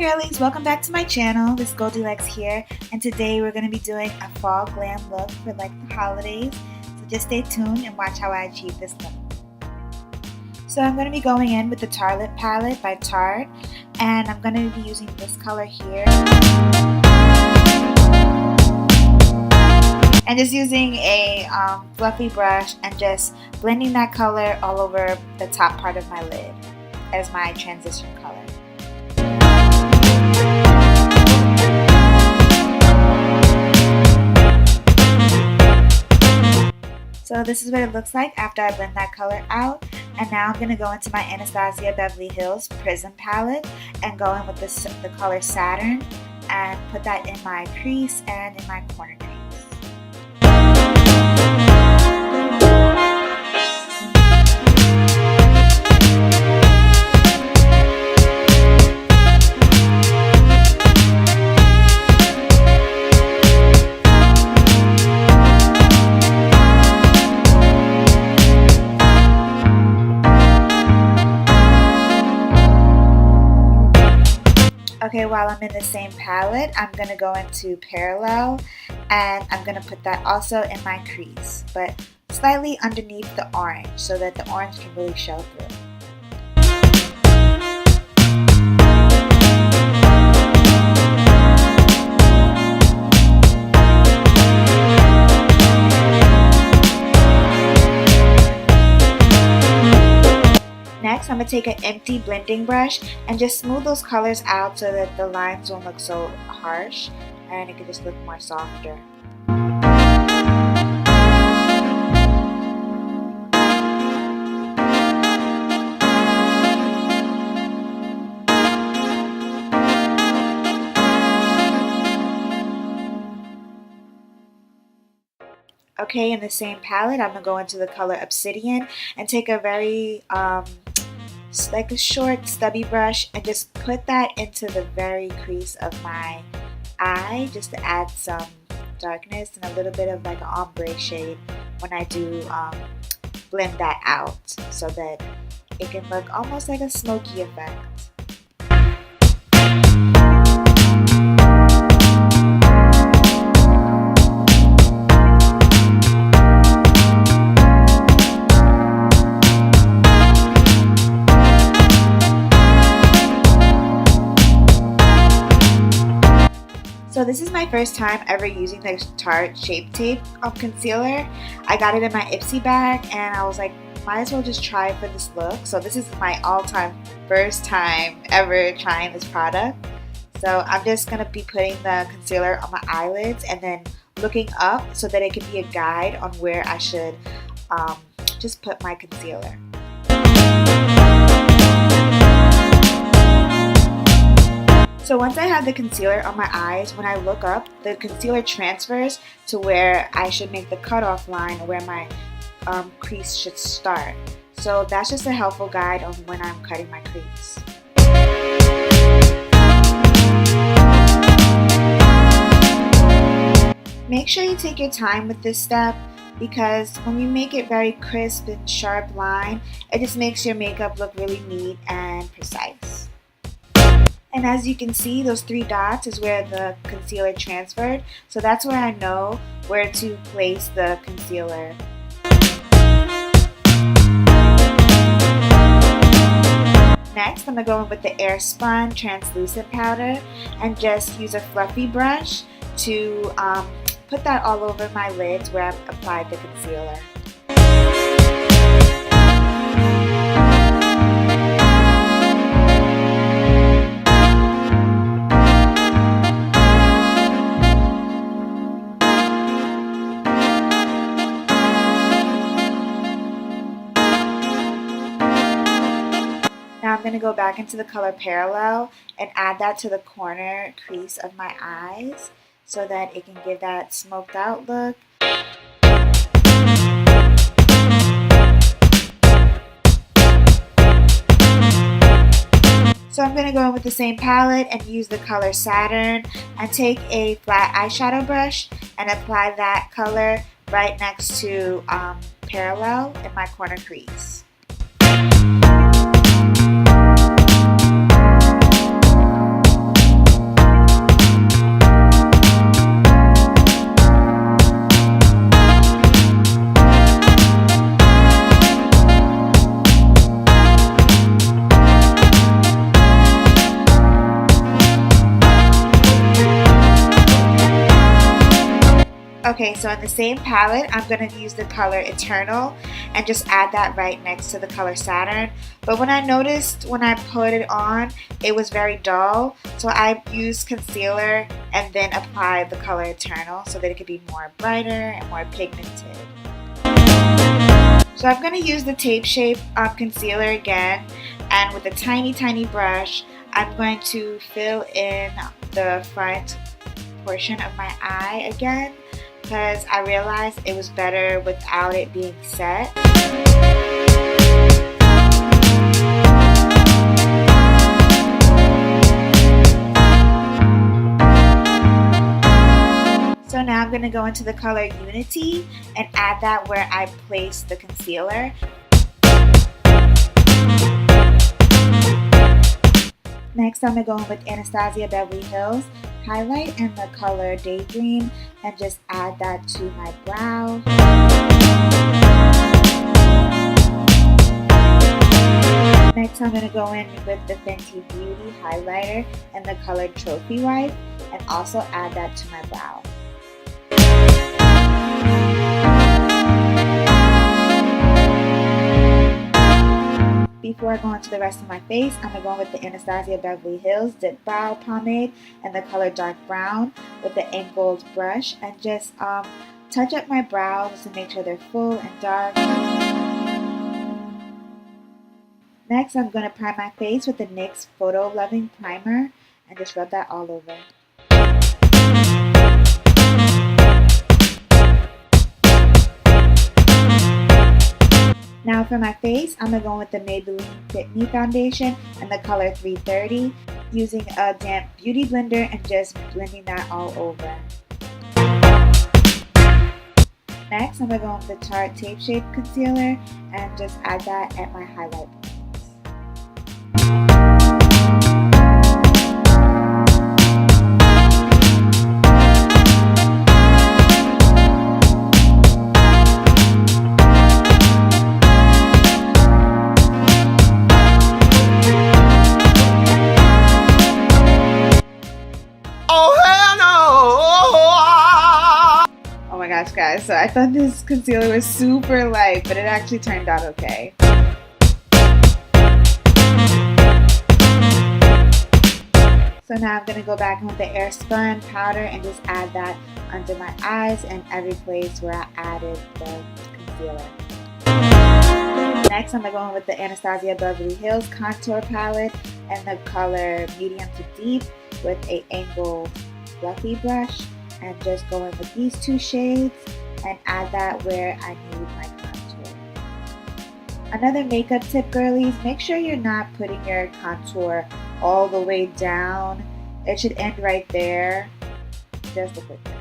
girlies, welcome back to my channel. This is Goldilocks here, and today we're going to be doing a fall glam look for like the holidays. So just stay tuned and watch how I achieve this look. So I'm going to be going in with the Tart palette by Tart, and I'm going to be using this color here. And just using a fluffy brush and just blending that color all over the top part of my lid as my transition color. So this is what it looks like after I blend that color out. And now I'm going to go into my Anastasia Beverly Hills Prism palette and go in with the color Saturn and put that in my crease and in my corner crease. Okay, while I'm in the same palette, I'm going to go into Parallel, and I'm going to put that also in my crease, but slightly underneath the orange so that the orange can really show through. Next, I'm going to take an empty blending brush and just smooth those colors out so that the lines won't look so harsh and it can just look more softer. Okay, in the same palette, I'm going to go into the color Obsidian and take a very like a short stubby brush and just put that into the very crease of my eye just to add some darkness and a little bit of like an ombre shade when I do blend that out so that it can look almost like a smoky effect. So this is my first time ever using the Tarte Shape Tape concealer. I got it in my Ipsy bag and I was like, might as well just try for this look. So this is my all-time first time ever trying this product. So I'm just going to be putting the concealer on my eyelids and then looking up so that it can be a guide on where I should just put my concealer. So once I have the concealer on my eyes, when I look up, the concealer transfers to where I should make the cutoff line, where my crease should start. So that's just a helpful guide on when I'm cutting my crease. Make sure you take your time with this step because when you make it very crisp and sharp line, it just makes your makeup look really neat and precise. And as you can see, those 3 dots is where the concealer transferred. So that's where I know where to place the concealer. Next, I'm going to go in with the AirSpun translucent powder and just use a fluffy brush to put that all over my lids where I've applied the concealer. Now I'm going to go back into the color Parallel and add that to the corner crease of my eyes so that it can give that smoked out look. So I'm going to go in with the same palette and use the color Saturn and take a flat eyeshadow brush and apply that color right next to Parallel in my corner crease. Okay, so in the same palette, I'm going to use the color Eternal and just add that right next to the color Saturn. But when I noticed when I put it on, it was very dull. So I used concealer and then applied the color Eternal so that it could be more brighter and more pigmented. So I'm going to use the Tape Shape concealer again, and with a tiny brush, I'm going to fill in the front portion of my eye again, because I realized it was better without it being set. So now I'm going to go into the color Unity and add that where I placed the concealer. Next, I'm going to go in with Anastasia Beverly Hills highlight in the color Daydream and just add that to my brow. Next, I'm going to go in with the Fenty Beauty highlighter in the color Trophy Wife and also add that to my brow. Before I go into the rest of my face, I'm going to go with the Anastasia Beverly Hills Dip Brow Pomade in the color Dark Brown with the angled brush and just touch up my brows to make sure they're full and dark. Next, I'm going to prime my face with the NYX Photo Loving Primer and just rub that all over. Now for my face, I'm going to go with the Maybeline FITME foundation in the color 330, using a damp beauty blender and just blending that all over. Next, I'm going to go with the Tart Tape Shape concealer and just add that at my highlight points. Guys, so I thought this concealer was super light, but it actually turned out okay. So now I'm going to go back in with the AirSpun powder and just add that under my eyes and every place where I added the concealer. Next, I'm going to go in with the Anastasia Beverly Hills contour palette and the color Medium to Deep with an angled fluffy brush. And just go in with these two shades and add that where I need my contour. Another makeup tip, girlies, make sure you're not putting your contour all the way down. It should end right there. Just a quick tip.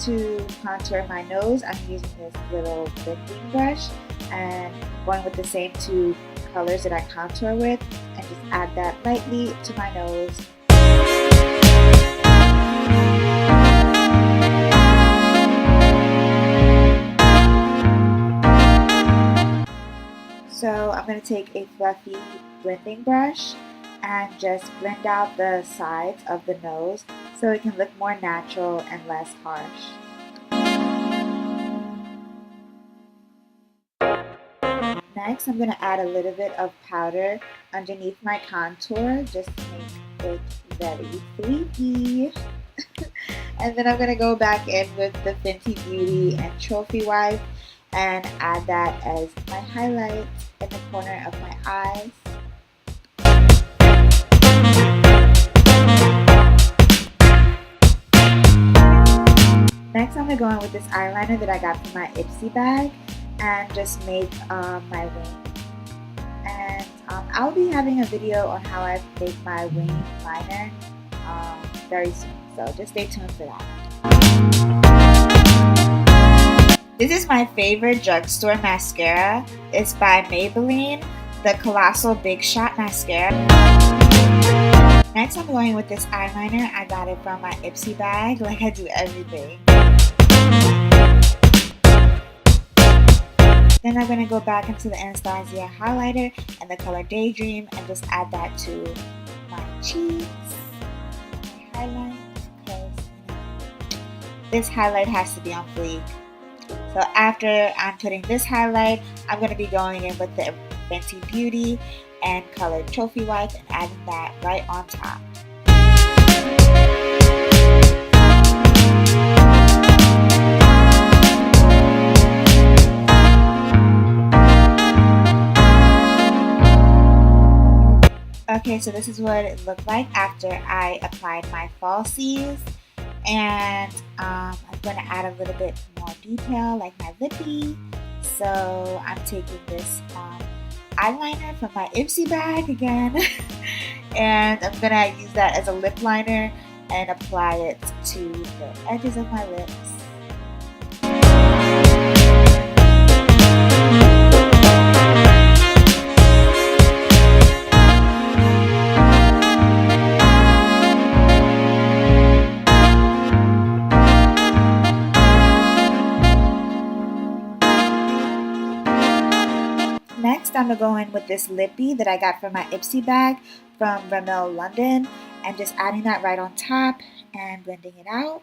To contour my nose, I'm using this little blending brush and going with the same two colors that I contour with and just add that lightly to my nose. So I'm going to take a fluffy blending brush and just blend out the sides of the nose so it can look more natural and less harsh. Next, I'm going to add a little bit of powder underneath my contour just to make it very sleepy. And then I'm going to go back in with the Fenty Beauty and Trophy Wife and add that as my highlight in the corner of my eyes. Next, I'm going to go in with this eyeliner that I got from my Ipsy bag and just make my wing. And I'll be having a video on how I make my wing liner very soon, so just stay tuned for that. This is my favorite drugstore mascara. It's by Maybeline, the Colossal Big Shot Mascara. Next, I'm going with this eyeliner. I got it from my Ipsy bag, like I do everything. Then I'm going to go back into the Anastasia highlighter and the color Daydream and just add that to my cheeks. My highlight, because this highlight has to be on fleek. So after I'm putting this highlight, I'm going to be going in with the Fenty Beauty and color Trophy Wipe and adding that right on top. Okay, so this is what it looked like after I applied my falsies. And I'm going to add a little bit more detail like my lippy. So I'm taking this eyeliner from my Ipsy bag again. And I'm going to use that as a lip liner and apply it to the edges of my lips. Next, I'm going to go in with this lippy that I got from my Ipsy bag from Rimmel London and just adding that right on top and blending it out.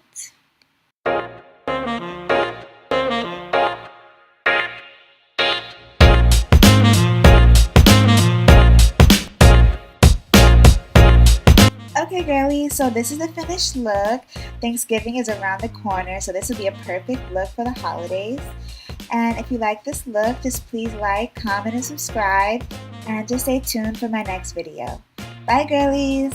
Okay girlies, so this is the finished look. Thanksgiving is around the corner, so this will be a perfect look for the holidays. And if you like this look, just please like, comment, and subscribe. And just stay tuned for my next video. Bye girlies!